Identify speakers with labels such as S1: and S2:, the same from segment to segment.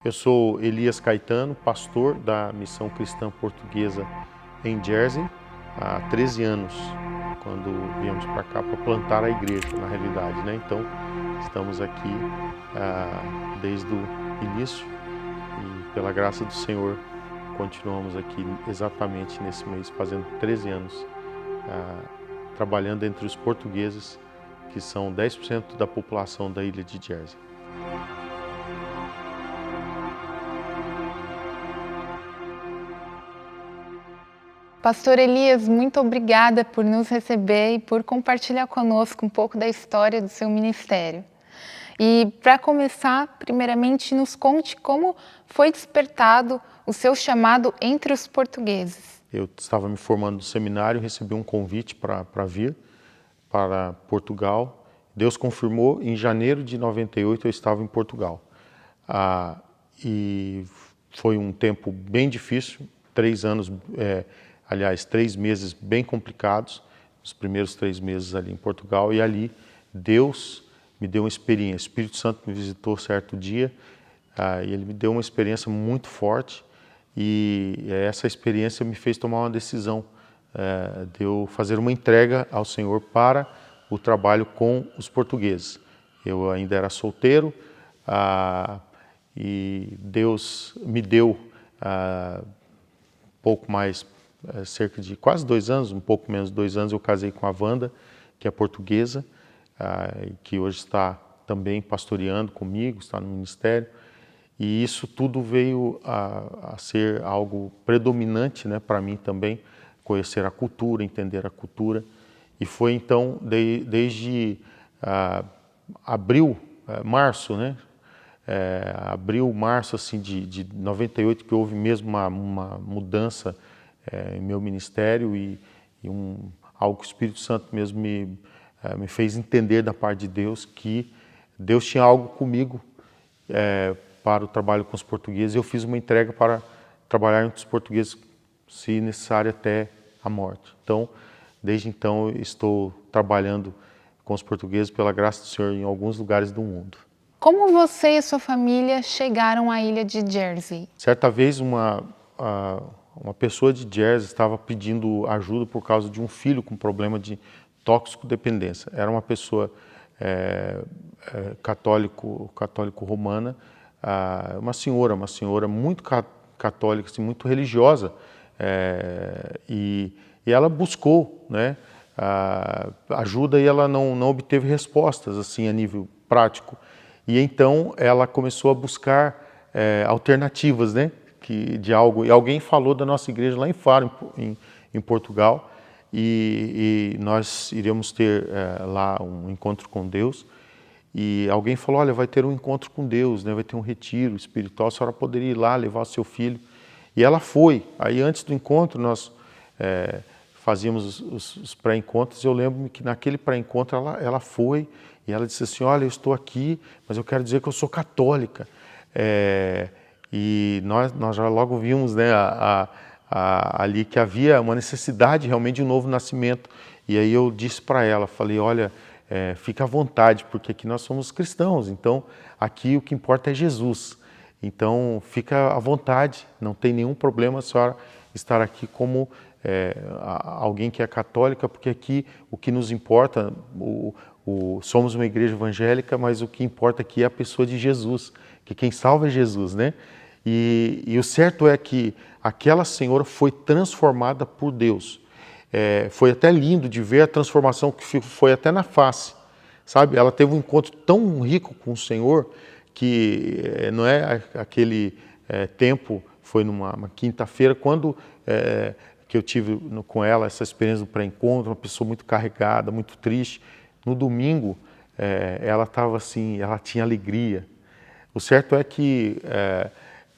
S1: Eu sou Elias Caetano, pastor da Missão Cristã Portuguesa em Jersey, há 13 anos, quando viemos para cá para plantar a igreja, na realidade, né? Então, estamos aqui desde o início e, pela graça do Senhor, continuamos aqui exatamente nesse mês, fazendo 13 anos, trabalhando entre os portugueses, que são 10% da população da ilha de Jersey.
S2: Pastor Elias, muito obrigada por nos receber e por compartilhar conosco um pouco da história do seu ministério. E para começar, primeiramente, nos conte como foi despertado o seu chamado entre os portugueses.
S1: Eu estava me formando no seminário, recebi um convite para vir para Portugal. Deus confirmou, em janeiro de 98 eu estava em Portugal. E foi um tempo bem difícil, 3 meses bem complicados, os primeiros 3 meses ali em Portugal, e ali Deus me deu uma experiência. O Espírito Santo me visitou certo dia, e ele me deu uma experiência muito forte, e essa experiência me fez tomar uma decisão de eu fazer uma entrega ao Senhor para o trabalho com os portugueses. Eu ainda era solteiro, e Deus me deu pouco mais, cerca de quase 2 anos, um pouco menos de 2 anos, eu casei com a Wanda, que é portuguesa, que hoje está também pastoreando comigo, está no ministério. E isso tudo veio a ser algo predominante, né, para mim também, conhecer a cultura, entender a cultura. E foi então, desde março, né? Abril, março assim, de 98, que houve mesmo uma mudança em meu ministério e algo que o Espírito Santo mesmo me fez entender da parte de Deus, que Deus tinha algo comigo para o trabalho com os portugueses. Eu fiz uma entrega para trabalhar com os portugueses, se necessário, até a morte. Então, desde então, eu estou trabalhando com os portugueses, pela graça do Senhor, em alguns lugares do mundo.
S2: Como você e sua família chegaram à ilha de Jersey?
S1: Certa vez, uma pessoa de Jersey estava pedindo ajuda por causa de um filho com problema de toxicodependência. Era uma pessoa católico romana, uma senhora muito católica, assim, muito religiosa, e ela buscou, né, ajuda, e ela não obteve respostas assim a nível prático. E então ela começou a buscar alternativas, né, de algo. E alguém falou da nossa igreja lá em Faro, em Portugal, e nós iríamos ter lá um encontro com Deus. E alguém falou: olha, vai ter um encontro com Deus, né, vai ter um retiro espiritual, a senhora poderia ir lá levar o seu filho. E ela foi. Aí, antes do encontro, nós fazíamos os pré-encontros. Eu lembro-me que naquele pré-encontro ela foi e ela disse assim: olha, eu estou aqui, mas eu quero dizer que eu sou católica. E nós já logo vimos, né, ali que havia uma necessidade realmente de um novo nascimento. E aí eu disse para ela, falei: olha, fica à vontade, porque aqui nós somos cristãos, então aqui o que importa é Jesus. Então fica à vontade, não tem nenhum problema a senhora estar aqui como alguém que é católica, porque aqui o que nos importa, somos uma igreja evangélica, mas o que importa aqui é a pessoa de Jesus, que quem salva é Jesus, né? E o certo é que aquela senhora foi transformada por Deus. Foi até lindo de ver a transformação que foi até na face, sabe? Ela teve um encontro tão rico com o Senhor que não é aquele tempo, foi numa quinta-feira, quando que eu tive com ela essa experiência do pré-encontro, uma pessoa muito carregada, muito triste. No domingo, ela estava assim, ela tinha alegria. O certo é que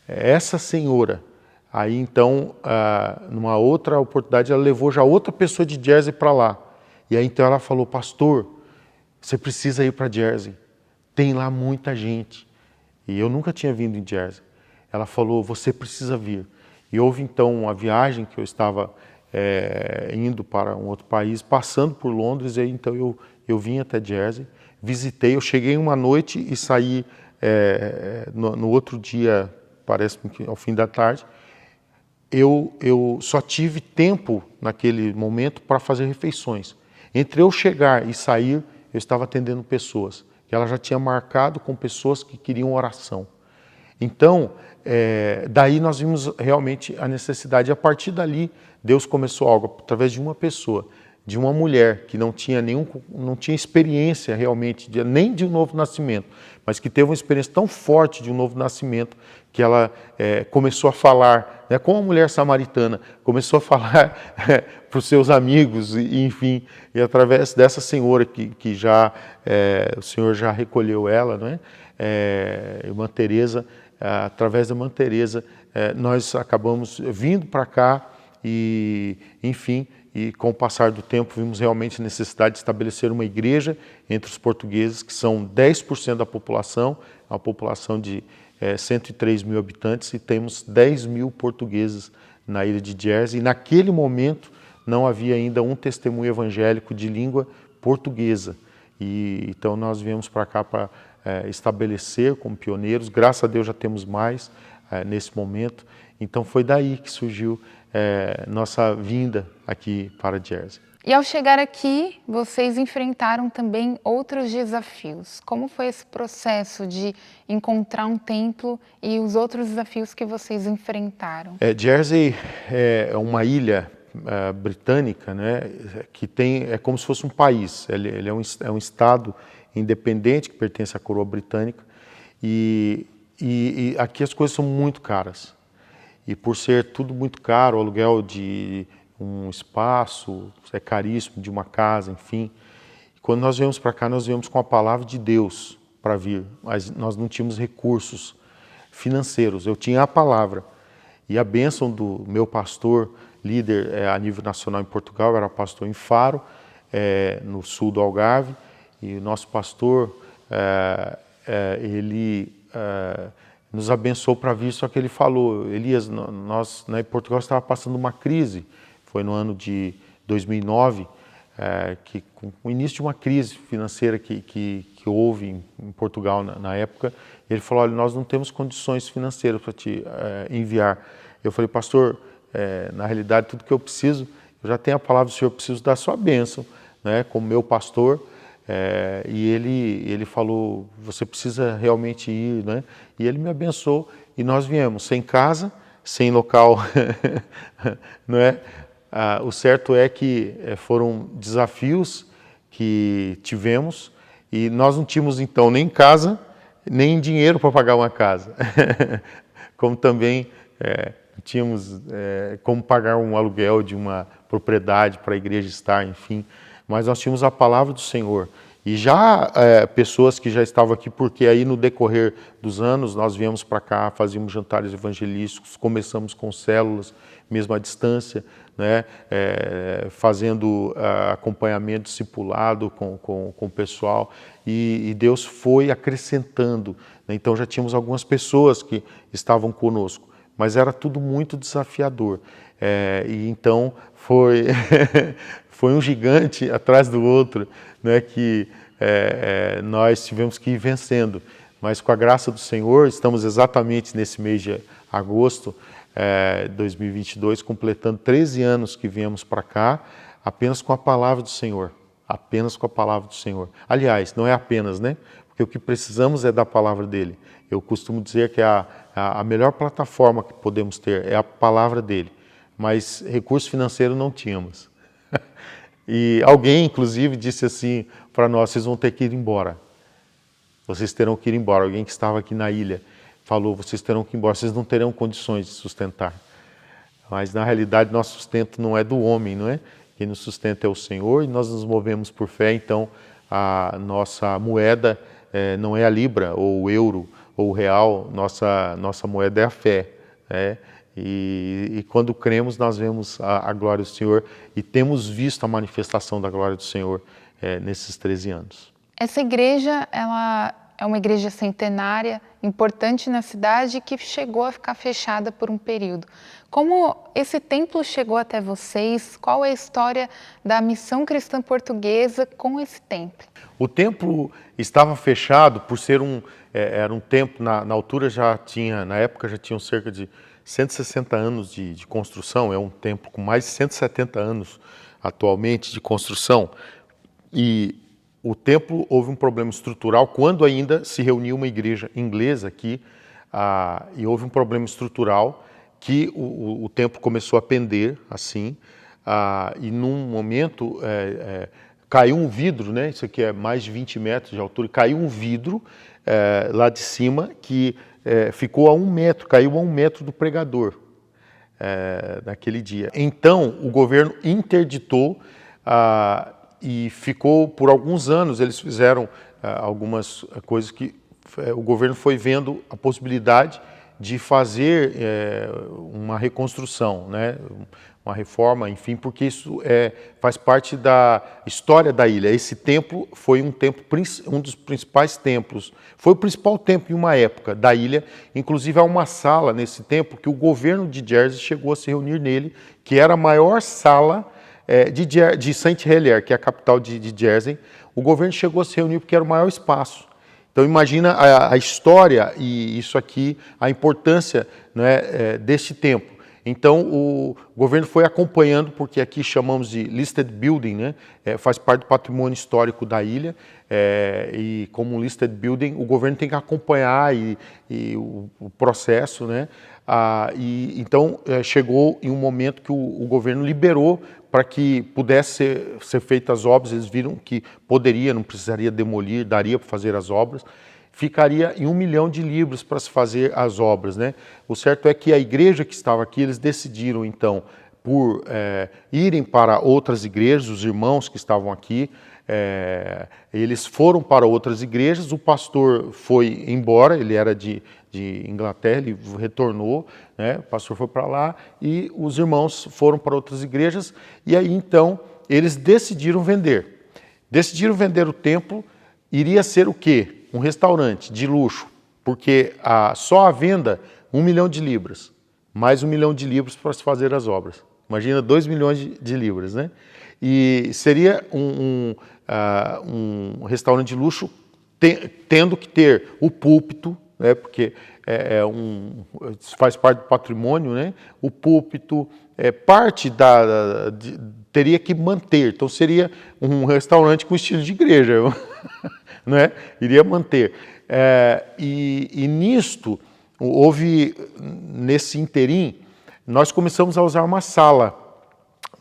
S1: essa senhora, aí então, numa outra oportunidade, ela levou já outra pessoa de Jersey para lá. E aí então ela falou: pastor, você precisa ir para Jersey, tem lá muita gente. E eu nunca tinha vindo em Jersey. Ela falou: você precisa vir. E houve então uma viagem que eu estava indo para um outro país, passando por Londres, e aí então eu vim até Jersey, visitei, eu cheguei uma noite e saí no outro dia, parece-me que ao fim da tarde, eu só tive tempo naquele momento para fazer refeições. Entre eu chegar e sair, eu estava atendendo pessoas, que ela já tinha marcado com pessoas que queriam oração. Então, daí nós vimos realmente a necessidade. E a partir dali, Deus começou algo através de uma pessoa, de uma mulher que não tinha experiência realmente, nem de um novo nascimento, mas que teve uma experiência tão forte de um novo nascimento, que ela começou a falar, né, como a mulher samaritana, começou a falar para os seus amigos, enfim, e através dessa senhora que já, o Senhor já recolheu ela, não é? Irmã Teresa, através da irmã Teresa, nós acabamos vindo para cá e, enfim, e com o passar do tempo vimos realmente a necessidade de estabelecer uma igreja entre os portugueses, que são 10% da população, uma população de 103 mil habitantes, e temos 10 mil portugueses na ilha de Jersey. E naquele momento não havia ainda um testemunho evangélico de língua portuguesa. E então nós viemos para cá para estabelecer como pioneiros. Graças a Deus já temos mais nesse momento. Então foi daí que surgiu nossa vinda aqui para Jersey.
S2: E ao chegar aqui, vocês enfrentaram também outros desafios. Como foi esse processo de encontrar um templo e os outros desafios que vocês enfrentaram?
S1: Jersey é uma ilha britânica, né, que é como se fosse um país. Ele é um estado independente que pertence à coroa britânica, e aqui as coisas são muito caras. E por ser tudo muito caro, o aluguel de um espaço é caríssimo, de uma casa, enfim. Quando nós viemos para cá, nós viemos com a palavra de Deus para vir, mas nós não tínhamos recursos financeiros. Eu tinha a palavra. E a bênção do meu pastor, líder a nível nacional em Portugal, eu era pastor em Faro, no sul do Algarve, e o nosso pastor, ele nos abençoou para vir, só que ele falou, Elias, nós em Portugal estava passando uma crise, foi no ano de 2009, que com o início de uma crise financeira que houve em Portugal na época, ele falou, olha, nós não temos condições financeiras para te enviar. Eu falei, pastor, na realidade tudo que eu preciso, eu já tenho a palavra do Senhor, eu preciso da sua bênção, né, como meu pastor. E ele falou, você precisa realmente ir, né? E ele me abençoou e nós viemos sem casa, sem local, não é? O certo é que foram desafios que tivemos e nós não tínhamos então nem casa, nem dinheiro para pagar uma casa, como também tínhamos como pagar um aluguel de uma propriedade para a igreja estar, enfim. Mas nós tínhamos a palavra do Senhor. E já pessoas que já estavam aqui, porque aí no decorrer dos anos nós viemos para cá, fazíamos jantares evangelísticos, começamos com células, mesmo à distância, né, fazendo acompanhamento discipulado com o pessoal, e Deus foi acrescentando, né? Então já tínhamos algumas pessoas que estavam conosco, mas era tudo muito desafiador. E então foi, foi um gigante atrás do outro, né, que nós tivemos que ir vencendo. Mas com a graça do Senhor, estamos exatamente nesse mês de agosto de 2022, completando 13 anos que viemos para cá, apenas com a palavra do Senhor. Apenas com a palavra do Senhor. Aliás, não é apenas, né? Porque o que precisamos é da palavra dele. Eu costumo dizer que a melhor plataforma que podemos ter é a palavra dele. Mas recurso financeiro não tínhamos. E alguém, inclusive, disse assim para nós, vocês vão ter que ir embora. Vocês terão que ir embora. Alguém que estava aqui na ilha falou, vocês terão que ir embora, vocês não terão condições de sustentar. Mas, na realidade, nosso sustento não é do homem, não é? Quem nos sustenta é o Senhor e nós nos movemos por fé, então a nossa moeda não é a libra, ou o euro, ou o real, nossa moeda é a fé, né? E quando cremos, nós vemos a glória do Senhor e temos visto a manifestação da glória do Senhor nesses 13 anos.
S2: Essa igreja, ela é uma igreja centenária, importante na cidade, que chegou a ficar fechada por um período. Como esse templo chegou até vocês? Qual é a história da Missão Cristã Portuguesa com esse templo?
S1: O templo estava fechado por ser era um templo, na altura na época já tinham cerca de 160 anos de construção, é um templo com mais de 170 anos atualmente de construção. E o templo houve um problema estrutural quando ainda se reuniu uma igreja inglesa aqui, e houve um problema estrutural que o templo começou a pender assim, e num momento caiu um vidro, né? Isso aqui é mais de 20 metros de altura, caiu um vidro lá de cima que ficou a 1 metro, caiu a 1 metro do pregador naquele dia. Então o governo interditou e ficou por alguns anos, eles fizeram algumas coisas que o governo foi vendo a possibilidade de fazer uma reconstrução, né? Uma reforma, enfim, porque isso faz parte da história da ilha. Esse templo foi um dos principais templos, foi o principal templo em uma época da ilha, inclusive há uma sala nesse templo que o governo de Jersey chegou a se reunir nele, que era a maior sala de Saint Helier, que é a capital de Jersey. O governo chegou a se reunir porque era o maior espaço. Então imagina a história e isso aqui, a importância, né, deste templo. Então o governo foi acompanhando, porque aqui chamamos de listed building, né, faz parte do patrimônio histórico da ilha, e como listed building o governo tem que acompanhar o processo, né, então chegou em um momento que o governo liberou para que pudesse ser feitas as obras. Eles viram que poderia, não precisaria demolir, daria para fazer as obras. Ficaria em 1 milhão de libras para se fazer as obras, né? O certo é que a igreja que estava aqui, eles decidiram então por irem para outras igrejas, os irmãos que estavam aqui, eles foram para outras igrejas, o pastor foi embora, ele era de Inglaterra, ele retornou, né? O pastor foi para lá e os irmãos foram para outras igrejas, e aí então eles decidiram vender. Decidiram vender o templo, iria ser o quê? Um restaurante de luxo, porque só a venda 1 milhão de libras, mais 1 milhão de libras para se fazer as obras. Imagina 2 milhões de libras, né? E seria um restaurante de luxo tendo que ter o púlpito, né? Porque faz parte do patrimônio, né? O púlpito, parte teria que manter, então seria um restaurante com estilo de igreja, né? Iria manter. E nisto, nesse interim, nós começamos a usar uma sala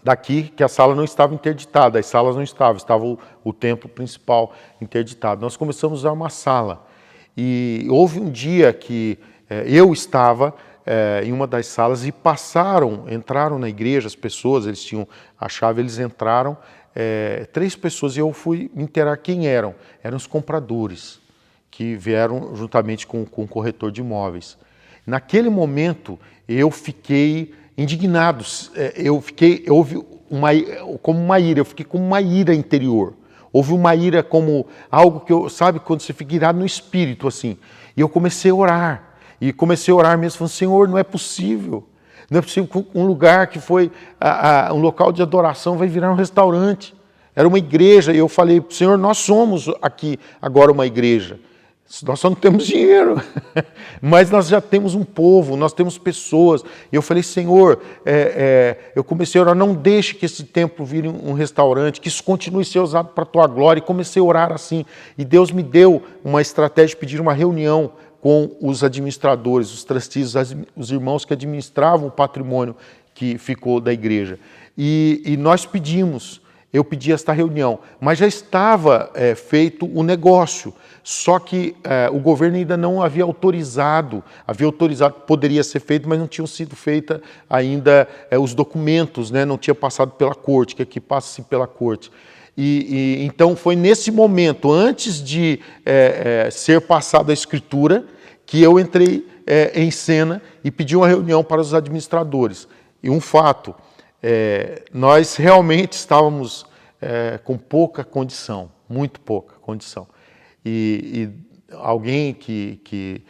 S1: daqui, que a sala não estava interditada, as salas não estavam, estava o templo principal interditado. Nós começamos a usar uma sala. E houve um dia que eu estava em uma das salas e entraram na igreja as pessoas, eles tinham a chave, eles entraram, 3 pessoas, e eu fui me inteirar quem eram. Eram os compradores, que vieram juntamente com o corretor de imóveis. Naquele momento, eu fiquei indignado, houve como uma ira, eu fiquei com uma ira interior. Houve uma ira como algo que sabe, quando você fica irado no espírito, assim. E eu comecei a orar, mesmo, falando, Senhor, não é possível. Não é possível que um lugar que foi um local de adoração vai virar um restaurante. Era uma igreja, e eu falei, Senhor, nós somos aqui agora uma igreja. Nós só não temos dinheiro, mas nós já temos um povo, nós temos pessoas. E eu falei, Senhor, eu comecei a orar, não deixe que esse templo vire um restaurante, que isso continue a ser usado para a Tua glória. E comecei a orar assim. E Deus me deu uma estratégia de pedir uma reunião com os administradores, os trustees, os irmãos que administravam o patrimônio que ficou da igreja. E nós eu pedi esta reunião, mas já estava feito o negócio, só que o governo ainda não havia autorizado, poderia ser feito, mas não tinham sido feitos ainda os documentos, né? Não tinha passado pela corte, que aqui passa-se pela corte. Então foi nesse momento, antes de ser passada a escritura, que eu entrei em cena e pedi uma reunião para os administradores. E um fato, nós realmente estávamos com pouca condição, muito pouca condição. E alguém que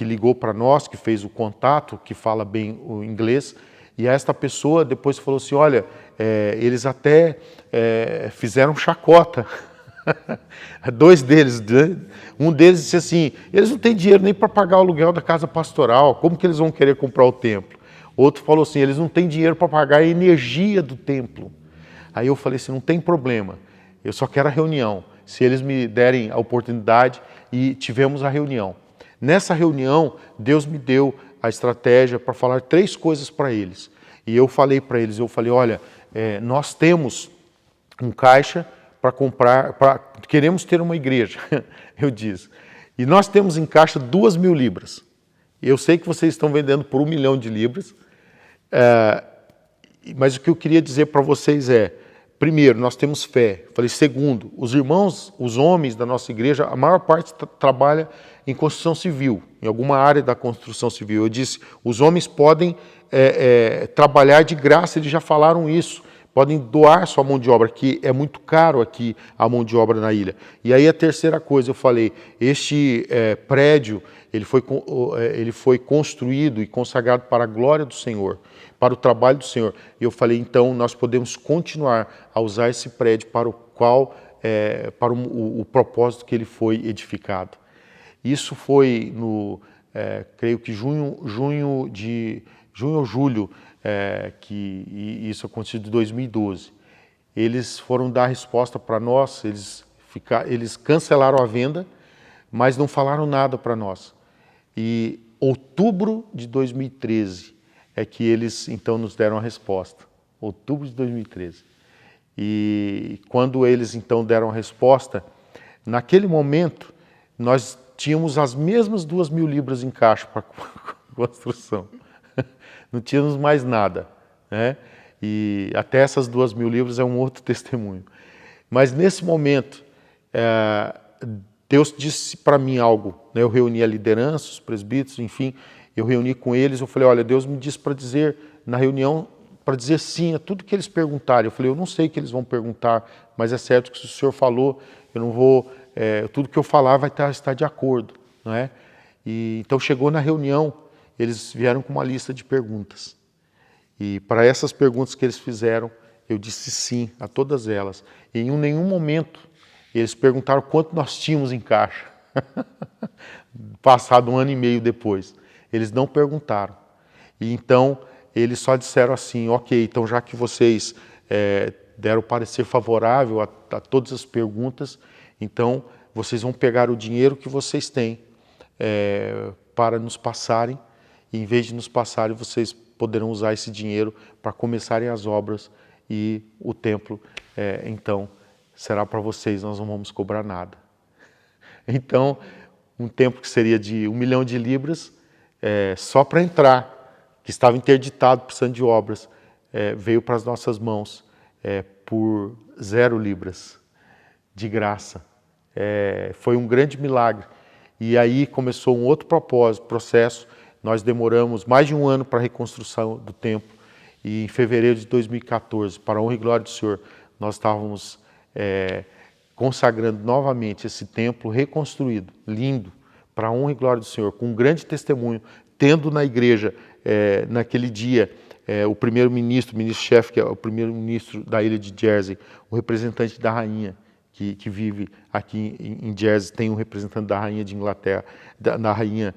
S1: ligou para nós, que fez o contato, que fala bem o inglês, e esta pessoa depois falou assim, olha, eles até fizeram chacota. Dois deles, um deles disse assim, eles não têm dinheiro nem para pagar o aluguel da casa pastoral, como que eles vão querer comprar o templo? Outro falou assim, eles não têm dinheiro para pagar a energia do templo. Aí eu falei assim, não tem problema, eu só quero a reunião, se eles me derem a oportunidade, e tivemos a reunião. Nessa reunião, Deus me deu a estratégia para falar 3 coisas para eles. E eu falei para eles, olha, nós temos um caixa para comprar, queremos ter uma igreja, eu disse. E nós temos em caixa 2.000 libras. Eu sei que vocês estão vendendo por 1 milhão de libras, mas o que eu queria dizer para vocês primeiro, nós temos fé. Falei, segundo, os irmãos, os homens da nossa igreja, a maior parte trabalha em construção civil, em alguma área da construção civil. Eu disse, os homens podem trabalhar de graça, eles já falaram isso, podem doar sua mão de obra, que é muito caro aqui a mão de obra na ilha. E aí a terceira coisa, eu falei, este prédio, ele foi construído e consagrado para a glória do Senhor, para o trabalho do Senhor. E eu falei, então, nós podemos continuar a usar esse prédio para o qual, para o propósito que ele foi edificado. Isso foi no, creio que junho ou julho, que isso aconteceu de 2012. Eles foram dar resposta para nós, eles cancelaram a venda, mas não falaram nada para nós. E outubro de 2013 é que eles então nos deram a resposta. Outubro de 2013. E quando eles então deram a resposta, naquele momento nós tínhamos as mesmas 2.000 libras em caixa para construção. Não tínhamos mais nada, né? E até essas 2.000 libras é um outro testemunho. Mas nesse momento, Deus disse para mim algo, né? Eu reuni a liderança, os presbíteros, enfim, eu reuni com eles, eu falei, olha, Deus me disse para dizer, na reunião, para dizer sim a tudo que eles perguntarem. Eu falei, eu não sei o que eles vão perguntar, mas é certo que se o Senhor falou, eu não vou, tudo que eu falar vai estar de acordo, não é? E então chegou na reunião, eles vieram com uma lista de perguntas. E para essas perguntas que eles fizeram, eu disse sim a todas elas. E em nenhum momento eles perguntaram quanto nós tínhamos em caixa. Passado 1 ano e meio depois. Eles não perguntaram. E então eles só disseram assim, ok, então já que vocês deram parecer favorável a todas as perguntas, então vocês vão pegar o dinheiro que vocês têm para nos passarem, e em vez de nos passarem, vocês poderão usar esse dinheiro para começarem as obras, e o templo, então, será para vocês, nós não vamos cobrar nada. Então, um templo que seria de 1 milhão de libras, só para entrar, que estava interditado precisando de obras, veio para as nossas mãos por 0 libras, de graça. Foi um grande milagre. E aí começou um outro processo. Nós demoramos mais de 1 ano para a reconstrução do templo, e em fevereiro de 2014, para a honra e glória do Senhor, nós estávamos consagrando novamente esse templo reconstruído, lindo, para a honra e glória do Senhor, com um grande testemunho, tendo na igreja, naquele dia, o primeiro-ministro, o ministro-chefe, que é o primeiro-ministro da ilha de Jersey, o representante da rainha, que vive aqui em Jersey, tem um representante da rainha de Inglaterra, da rainha,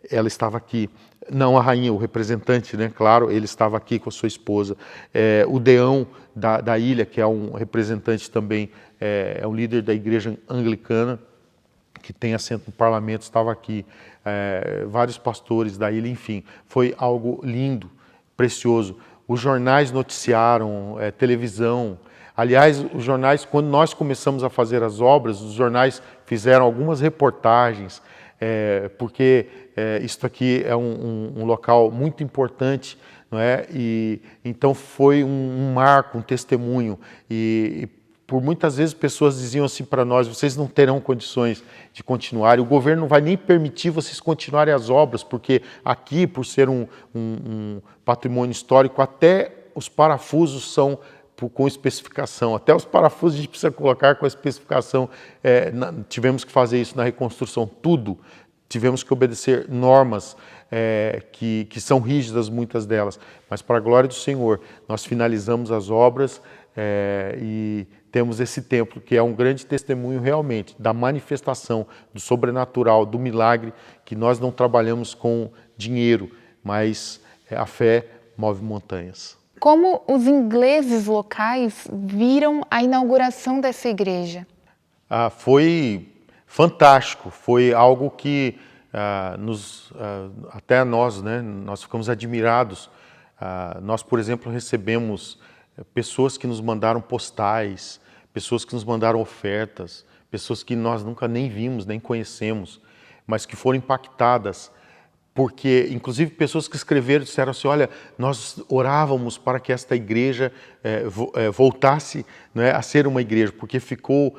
S1: ela estava aqui, não a rainha, o representante, né? Claro, ele estava aqui com a sua esposa, o deão da ilha, que é um representante também, é um líder da igreja anglicana, que tem assento no parlamento, estava aqui, vários pastores da ilha, enfim, foi algo lindo, precioso. Os jornais noticiaram, televisão. Aliás, os jornais, quando nós começamos a fazer as obras, os jornais fizeram algumas reportagens, porque isso aqui é um local muito importante, não é? E então foi um marco, um testemunho. E por muitas vezes pessoas diziam assim para nós, vocês não terão condições de continuar, e o governo não vai nem permitir vocês continuarem as obras, porque aqui, por ser um patrimônio histórico, até os parafusos são com especificação. Até os parafusos a gente precisa colocar com a especificação. Tivemos que fazer isso na reconstrução, tudo. Tivemos que obedecer normas que são rígidas, muitas delas. Mas, para a glória do Senhor, nós finalizamos as obras e temos esse templo, que é um grande testemunho realmente da manifestação do sobrenatural, do milagre, que nós não trabalhamos com dinheiro, mas a fé move montanhas.
S2: Como os ingleses locais viram a inauguração dessa igreja?
S1: Foi fantástico, foi algo que até nós, né, nós ficamos admirados. Nós, por exemplo, recebemos pessoas que nos mandaram postais, pessoas que nos mandaram ofertas, pessoas que nós nunca nem vimos, nem conhecemos, mas que foram impactadas, porque, inclusive, pessoas que escreveram disseram assim, olha, nós orávamos para que esta igreja voltasse, né, a ser uma igreja, porque ficou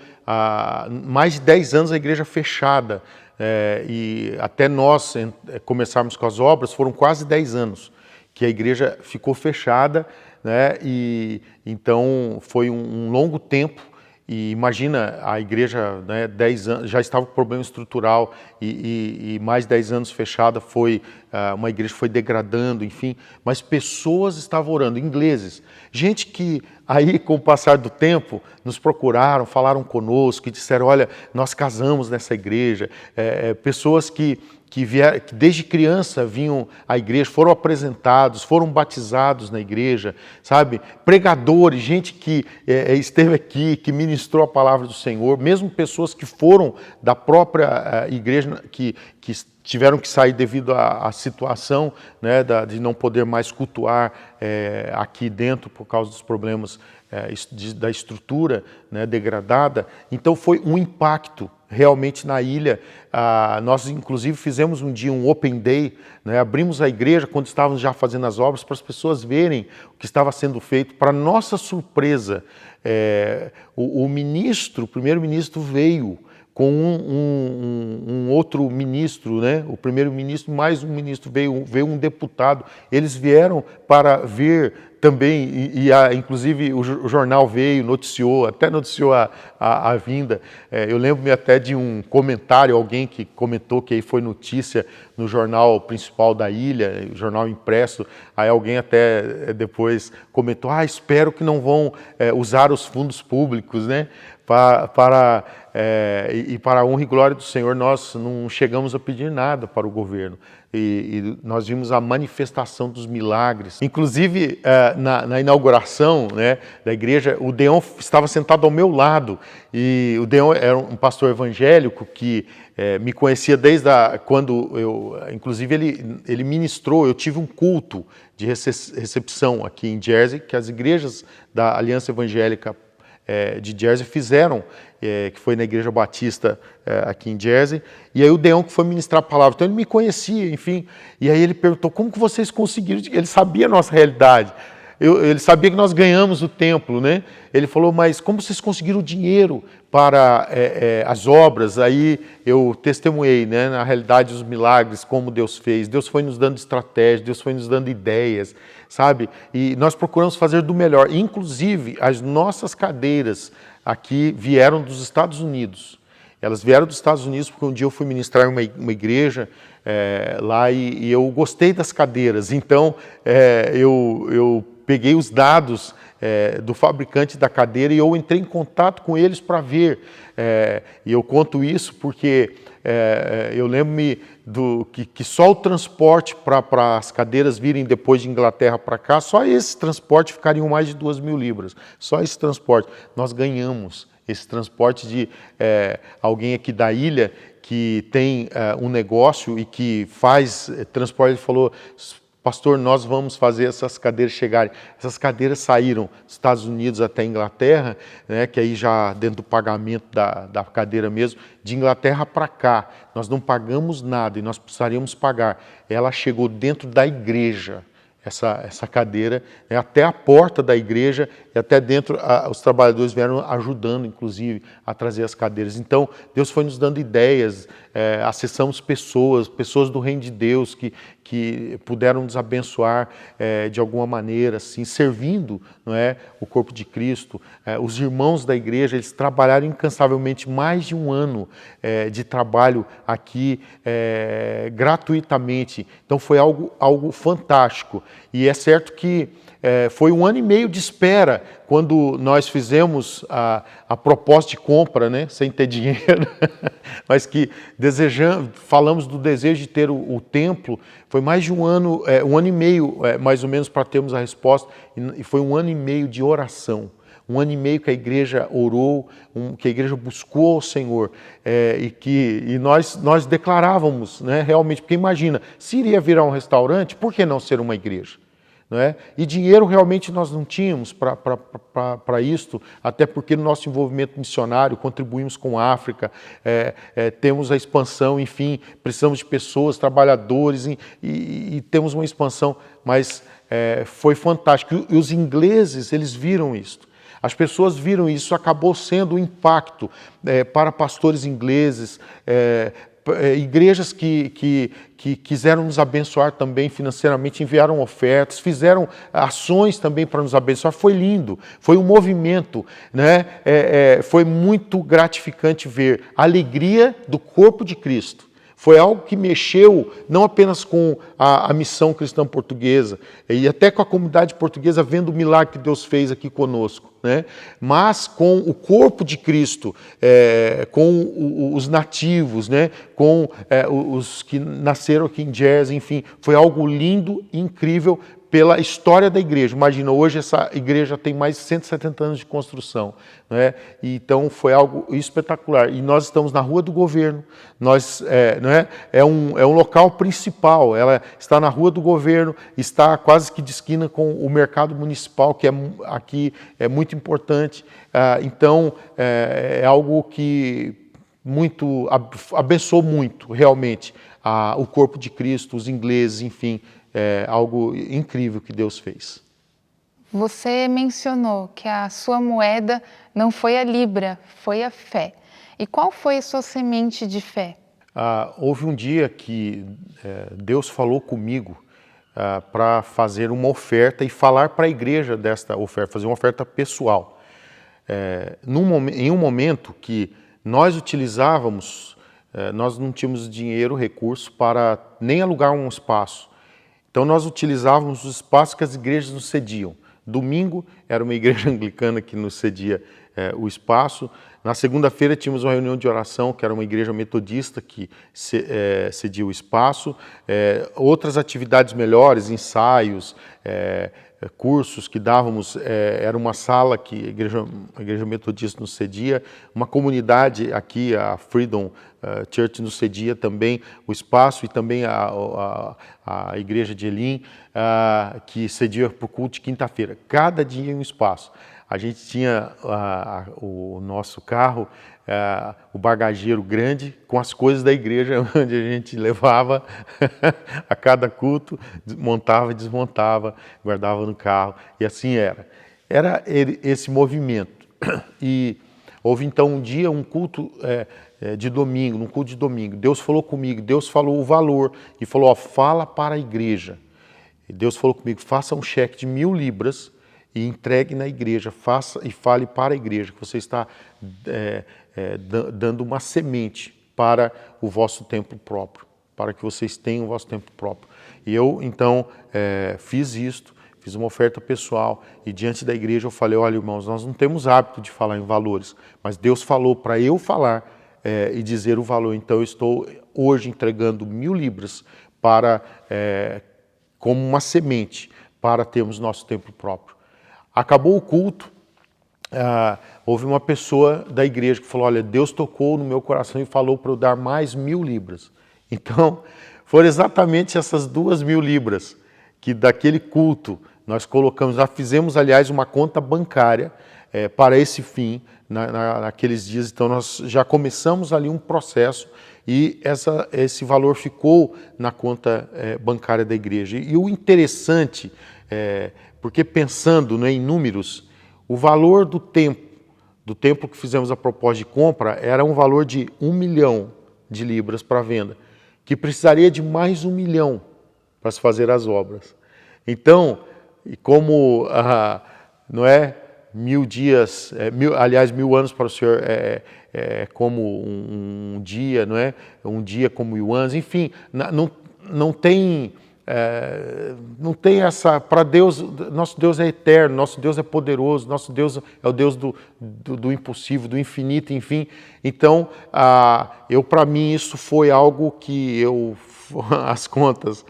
S1: mais de 10 anos a igreja fechada, e até nós começarmos com as obras, foram quase 10 anos que a igreja ficou fechada, né, e então foi um longo tempo. E imagina, a igreja, né, 10 anos, já estava com problema estrutural e mais 10 anos fechada, uma igreja foi degradando, enfim. Mas pessoas estavam orando, ingleses. Gente que aí, com o passar do tempo, nos procuraram, falaram conosco e disseram, olha, nós casamos nessa igreja. Pessoas que desde criança vinham à igreja, foram apresentados, foram batizados na igreja, sabe? Pregadores, gente que esteve aqui, que ministrou a palavra do Senhor, mesmo pessoas que foram da própria igreja, que tiveram que sair devido à situação, né, de não poder mais cultuar aqui dentro por causa dos problemas da estrutura, né, degradada. Então foi um impacto realmente na ilha. Nós, inclusive, fizemos um dia um Open Day, né? Abrimos a igreja quando estávamos já fazendo as obras para as pessoas verem o que estava sendo feito. Para nossa surpresa, o primeiro-ministro veio com um outro ministro, né? O primeiro-ministro mais um ministro, veio um deputado. Eles vieram para ver também, inclusive o jornal veio, até noticiou a vinda. Eu lembro-me até de um comentário, alguém que comentou que aí foi notícia no jornal principal da ilha, o jornal impresso, aí alguém até depois comentou, espero que não vão usar os fundos públicos, né? Para a honra e glória do Senhor, nós não chegamos a pedir nada para o governo. E nós vimos a manifestação dos milagres. Inclusive, na inauguração, né, da igreja, o Deon estava sentado ao meu lado. E o Deon era um pastor evangélico que me conhecia desde quando inclusive, ele ministrou. Eu tive um culto de recepção aqui em Jersey, que as igrejas da Aliança Evangélica de Jersey fizeram, que foi na Igreja Batista aqui em Jersey, e aí o Deon que foi ministrar a palavra, então ele me conhecia, enfim, e aí ele perguntou, como que vocês conseguiram? Ele sabia a nossa realidade, ele sabia que nós ganhamos o templo, né? Ele falou, mas como vocês conseguiram dinheiro para as obras? Aí eu testemunhei, né, na realidade, os milagres, como Deus fez. Deus foi nos dando estratégia, Deus foi nos dando ideias, sabe? E nós procuramos fazer do melhor. Inclusive, as nossas cadeiras aqui vieram dos Estados Unidos. Elas vieram dos Estados Unidos porque um dia eu fui ministrar em uma igreja lá e eu gostei das cadeiras. Então, eu peguei os dados do fabricante da cadeira e eu entrei em contato com eles para ver. E eu conto isso porque eu lembro-me que só o transporte para as cadeiras virem depois de Inglaterra para cá, só esse transporte ficariam mais de 2.000 libras. Só esse transporte. Nós ganhamos esse transporte de alguém aqui da ilha que tem um negócio e que faz transporte. Ele falou, pastor, nós vamos fazer essas cadeiras chegarem. Essas cadeiras saíram dos Estados Unidos até a Inglaterra, né, que aí já dentro do pagamento da cadeira mesmo, de Inglaterra para cá. Nós não pagamos nada e nós precisaríamos pagar. Ela chegou dentro da igreja. essa cadeira, né, até a porta da igreja e até dentro os trabalhadores vieram ajudando, inclusive, a trazer as cadeiras. Então, Deus foi nos dando ideias, acessamos pessoas do reino de Deus que puderam nos abençoar de alguma maneira, assim, servindo, não é, o corpo de Cristo. Os irmãos da igreja, eles trabalharam incansavelmente mais de um ano de trabalho aqui gratuitamente. Então foi algo fantástico. E é certo que foi 1 ano e meio de espera quando nós fizemos a proposta de compra, né, sem ter dinheiro, mas que falamos do desejo de ter o templo. Foi mais de 1 ano e meio mais ou menos para termos a resposta, e foi 1 ano e meio de oração. 1 ano e meio que a igreja orou, que a igreja buscou ao Senhor, e nós declarávamos, né, realmente, porque imagina, se iria virar um restaurante, por que não ser uma igreja? Não é? E dinheiro realmente nós não tínhamos para isto, até porque no nosso envolvimento missionário contribuímos com a África, temos a expansão, enfim, precisamos de pessoas, trabalhadores, e temos uma expansão, mas foi fantástico. E os ingleses, eles viram isto. As pessoas viram isso, acabou sendo um impacto para pastores ingleses, igrejas que quiseram nos abençoar também financeiramente, enviaram ofertas, fizeram ações também para nos abençoar. Foi lindo, foi um movimento, né? Foi muito gratificante ver a alegria do corpo de Cristo. Foi algo que mexeu não apenas com a missão cristã portuguesa, e até com a comunidade portuguesa, vendo o milagre que Deus fez aqui conosco, né? Mas com o corpo de Cristo, com os nativos, né? Com os que nasceram aqui em Jersey, enfim, foi algo lindo e incrível pela história da igreja. Imagina, hoje essa igreja tem mais de 170 anos de construção, não é? E então foi algo espetacular. E nós estamos na Rua do Governo, não é? É um local principal, ela está na Rua do Governo, está quase que de esquina com o mercado municipal, que aqui é muito importante. Então, é algo que abençoou muito, realmente, o corpo de Cristo, os ingleses, enfim, algo incrível que Deus fez.
S2: Você mencionou que a sua moeda não foi a Libra, foi a fé. E qual foi a sua semente de fé?
S1: Houve um dia que Deus falou comigo para fazer uma oferta e falar para a igreja desta oferta, fazer uma oferta pessoal. Em um momento que nós utilizávamos, nós não tínhamos dinheiro, recurso para nem alugar um espaço. Então nós utilizávamos os espaços que as igrejas nos cediam. Domingo era uma igreja anglicana que nos cedia o espaço. Na segunda-feira tínhamos uma reunião de oração, que era uma igreja metodista que cedia o espaço. Outras atividades melhores, ensaios, cursos que dávamos, era uma sala que a igreja metodista nos cedia, uma comunidade aqui, a Freedom Church, nos cedia também o espaço, e também a igreja de Elim, que cedia para o culto de quinta-feira. Cada dia um espaço. A gente tinha o nosso carro, o bagageiro grande, com as coisas da igreja, onde a gente levava a cada culto, montava e desmontava, guardava no carro, e assim era. Era esse movimento. E houve então um dia, um culto de domingo, num culto de domingo. Deus falou comigo, Deus falou o valor, e falou, fala para a igreja. E Deus falou comigo, faça um cheque de 1.000 libras, e entregue na igreja, faça e fale para a igreja que você está dando uma semente para o vosso templo próprio, para que vocês tenham o vosso templo próprio. E eu, então, fiz isto, fiz uma oferta pessoal, e diante da igreja eu falei, olha, irmãos, nós não temos hábito de falar em valores, mas Deus falou para eu falar e dizer o valor. Então eu estou hoje entregando 1.000 libras como uma semente para termos nosso templo próprio. Acabou o culto, houve uma pessoa da igreja que falou, olha, Deus tocou no meu coração e falou para eu dar mais 1.000 libras. Então, foram exatamente essas 2.000 libras que daquele culto nós colocamos, já fizemos, aliás, uma conta bancária para esse fim, naqueles dias. Então, nós já começamos ali um processo E esse valor ficou na conta bancária da igreja. E o interessante, porque pensando, né, em números, o valor do templo que fizemos a proposta de compra era um valor de 1 milhão de libras para venda, que precisaria de mais 1 milhão para se fazer as obras. Então, e como não é 1000 dias, aliás, 1000 anos para o Senhor é como um dia, não é? Um dia como 1000 anos, enfim, não tem essa. Para Deus, nosso Deus é eterno, nosso Deus é poderoso, nosso Deus é o Deus do impossível, do infinito, enfim. Então, para mim, isso foi algo que as contas,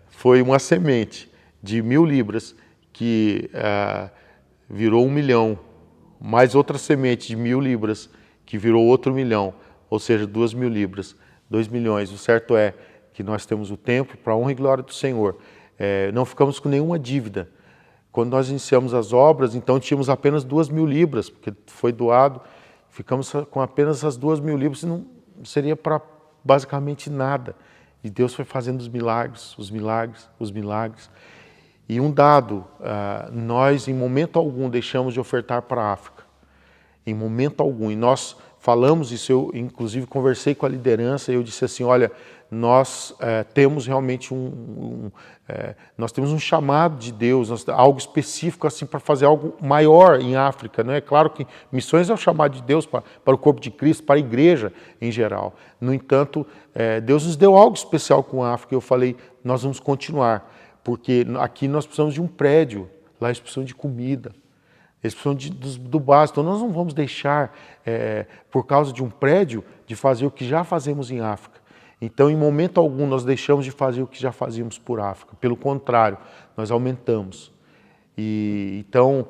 S1: foi uma semente de 1000 libras que virou 1 milhão, mais outra semente de 1000 libras que virou outro 1 milhão, ou seja, 2.000 libras, 2 milhões. O certo é que nós temos o templo para a honra e glória do Senhor. Não ficamos com nenhuma dívida. Quando nós iniciamos as obras, então tínhamos apenas 2.000 libras, porque foi doado, ficamos com apenas as 2.000 libras, e não seria para basicamente nada. E Deus foi fazendo os milagres, os milagres, os milagres. E um dado, nós em momento algum deixamos de ofertar para a África, em momento algum. E nós falamos isso, eu inclusive conversei com a liderança e eu disse assim, olha, nós temos realmente nós temos um chamado de Deus, algo específico assim para fazer algo maior em África. Não é claro que missões é o chamado de Deus para o corpo de Cristo, para a igreja em geral. No entanto, Deus nos deu algo especial com a África. Eu falei, nós vamos continuar, porque aqui nós precisamos de um prédio, lá eles precisam de comida, eles precisam do básico. Então nós não vamos deixar, por causa de um prédio, de fazer o que já fazemos em África. Então, em momento algum, nós deixamos de fazer o que já fazíamos por África. Pelo contrário, nós aumentamos. Então,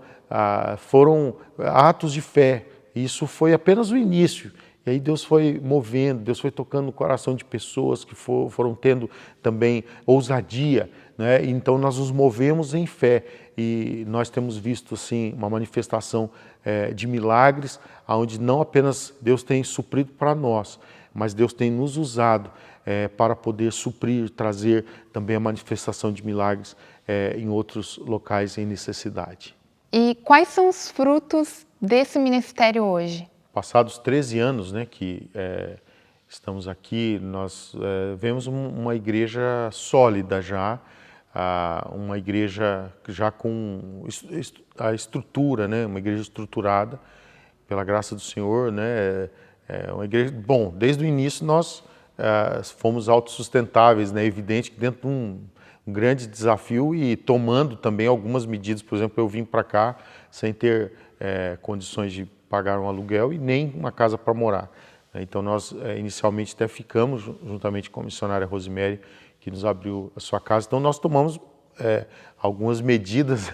S1: foram atos de fé. Isso foi apenas o início. E aí Deus foi movendo, Deus foi tocando no coração de pessoas que foram tendo também ousadia, né? Então, nós nos movemos em fé. E nós temos visto, assim, uma manifestação de milagres, onde não apenas Deus tem suprido para nós, mas Deus tem nos usado para poder suprir, trazer também a manifestação de milagres em outros locais em necessidade.
S2: E quais são os frutos desse ministério hoje?
S1: Passados 13 anos, né, que estamos aqui, nós vemos uma igreja sólida já, uma igreja já com a estrutura, né, uma igreja estruturada pela graça do Senhor, né. Uma igreja, bom, desde o início nós fomos autossustentáveis, né? É evidente que dentro de um grande desafio e tomando também algumas medidas. Por exemplo, eu vim para cá sem ter condições de pagar um aluguel e nem uma casa para morar. Então nós inicialmente até ficamos juntamente com a missionária Rosemary, que nos abriu a sua casa. Então nós tomamos algumas medidas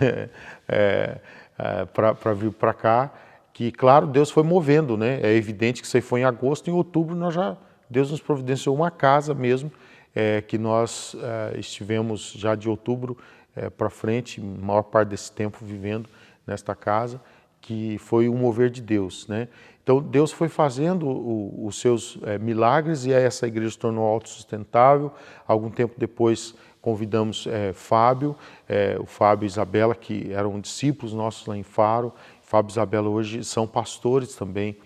S1: para vir para cá, que, claro, Deus foi movendo, né? É evidente que isso aí foi em agosto, em outubro Deus nos providenciou uma casa mesmo, que nós estivemos já de outubro para frente, a maior parte desse tempo vivendo nesta casa, que foi um mover de Deus, né? Então Deus foi fazendo os seus milagres e essa igreja se tornou autossustentável. Algum tempo depois convidamos Fábio, o Fábio e Isabela, que eram discípulos nossos lá em Faro. Fábio e Isabela hoje são pastores também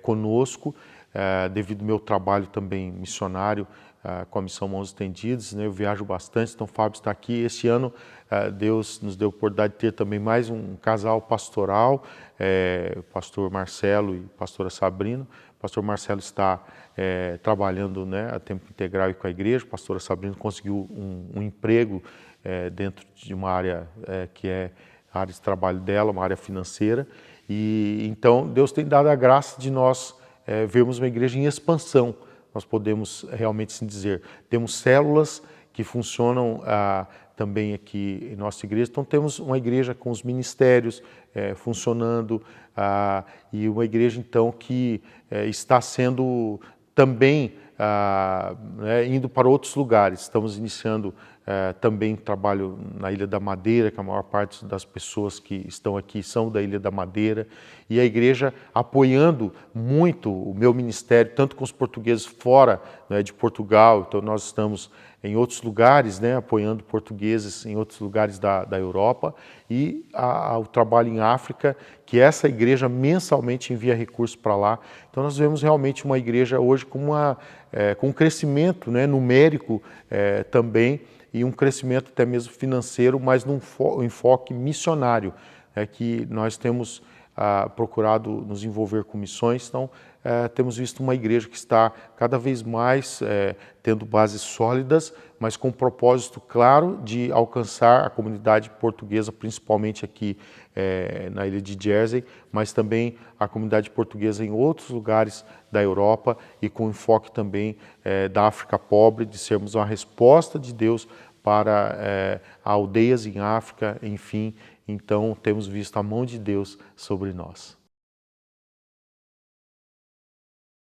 S1: conosco, devido ao meu trabalho também missionário com a Missão Mãos Estendidas, né? Eu viajo bastante, então Fábio está aqui. Esse ano Deus nos deu a oportunidade de ter também mais um casal pastoral, o pastor Marcelo e a pastora Sabrina. O pastor Marcelo está trabalhando, né, a tempo integral e com a igreja. A pastora Sabrina conseguiu um emprego dentro de uma área que é a área de trabalho dela, uma área financeira. E então Deus tem dado a graça de nós vermos uma igreja em expansão. Nós podemos realmente assim dizer, temos células que funcionam também aqui em nossa igreja. Então temos uma igreja com os ministérios funcionando e uma igreja então que está sendo também indo para outros lugares. Estamos iniciando também trabalho na Ilha da Madeira, que a maior parte das pessoas que estão aqui são da Ilha da Madeira, e a igreja apoiando muito o meu ministério, tanto com os portugueses fora, né, de Portugal. Então nós estamos em outros lugares, né, apoiando portugueses em outros lugares da Europa, e o trabalho em África, que essa igreja mensalmente envia recursos para lá. Então nós vemos realmente uma igreja hoje com um crescimento, né, numérico também, e um crescimento até mesmo financeiro, mas num enfoque missionário, que nós temos procurado nos envolver com missões. Então, temos visto uma igreja que está cada vez mais tendo bases sólidas, mas com um propósito claro de alcançar a comunidade portuguesa, principalmente aqui na ilha de Jersey, mas também a comunidade portuguesa em outros lugares da Europa, e com enfoque também da África pobre, de sermos uma resposta de Deus para aldeias em África, enfim. Então temos visto a mão de Deus sobre nós.